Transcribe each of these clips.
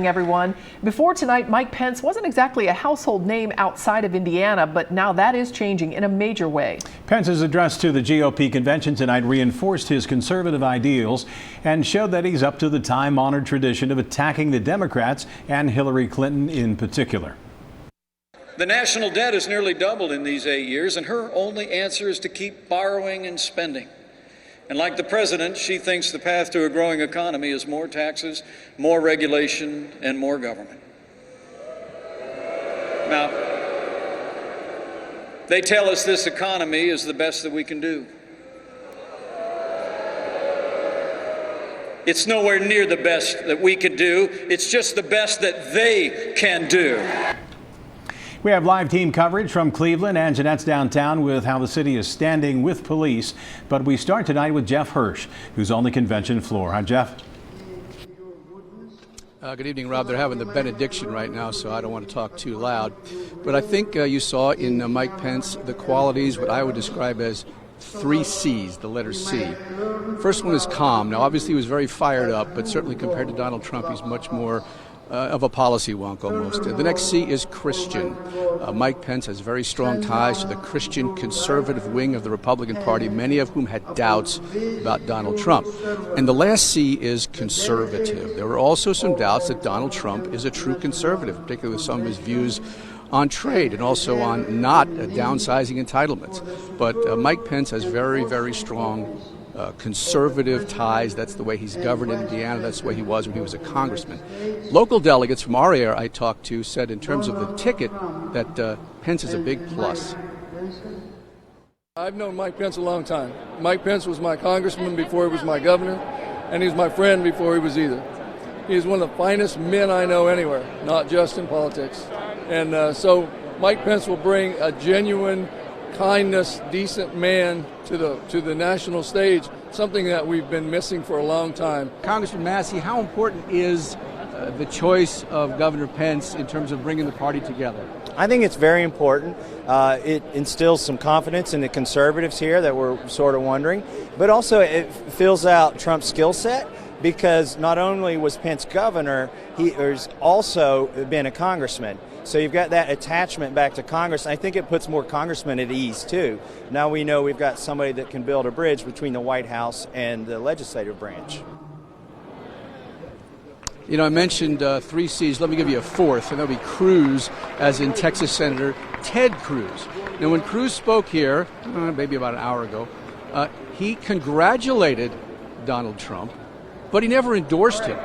Everyone. Before tonight, Mike Pence wasn't exactly a household name outside of Indiana, but now that is changing in a major way. Pence's address to the GOP convention tonight reinforced his conservative ideals and showed that he's up to the time-honored tradition of attacking the Democrats and Hillary Clinton in particular. The national debt has nearly doubled in these 8 years, and her only answer is to keep borrowing and spending. And like the president, she thinks the path to a growing economy is more taxes, more regulation, and more government. Now, they tell us this economy is the best that we can do. It's nowhere near the best that we can do. It's just the best that they can do. We have live team coverage from Cleveland and Jeanette's downtown with how the city is standing with police. But we start tonight with Jeff Hirsch, who's on the convention floor. Hi, Jeff. Good evening, Rob. They're having the benediction right now, so I don't want to talk too loud. But I think you saw in Mike Pence the qualities, what I would describe as 3 C's, the letter C. First one is calm. Now, obviously, he was very fired up, but certainly compared to Donald Trump, he's much more of a policy wonk almost. The next C is Christian. Mike Pence has very strong ties to the Christian conservative wing of the Republican Party, many of whom had doubts about Donald Trump. And the last C is conservative. There were also some doubts that Donald Trump is a true conservative, particularly with some of his views on trade and also on not downsizing entitlements. But Mike Pence has very, very strong conservative ties. That's the way he's governed in Indiana. That's the way he was when he was a congressman. Local delegates from our area I talked to said in terms of the ticket that Pence is a big plus. I've known Mike Pence a long time. Mike Pence was my congressman before he was my governor, and he's my friend before he was either. He's one of the finest men I know anywhere, not just in politics. And so Mike Pence will bring a genuine kindness, decent man to the national stage, something that we've been missing for a long time. Congressman Massey, how important is the choice of Governor Pence in terms of bringing the party together? I think it's very important. It instills some confidence in the conservatives here that we're sort of wondering, but also it fills out Trump's skill set, because not only was Pence governor, he has also been a congressman. So you've got that attachment back to Congress. I think it puts more congressmen at ease, too. Now we know we've got somebody that can build a bridge between the White House and the legislative branch. You know, I mentioned 3 C's. Let me give you a fourth, and that'll be Cruz, as in Texas Senator Ted Cruz. Now, when Cruz spoke here, maybe about an hour ago, he congratulated Donald Trump, but he never endorsed him.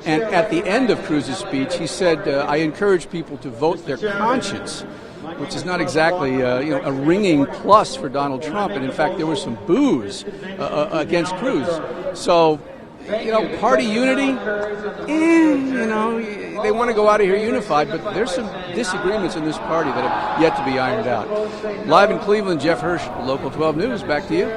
And at the end of Cruz's speech, he said, I encourage people to vote their conscience, which is not exactly a ringing plus for Donald Trump. And in fact, there was some boos against Cruz. So, party unity, they want to go out of here unified, but there's some disagreements in this party that have yet to be ironed out. Live in Cleveland, Jeff Hirsch, Local 12 News. Back to you.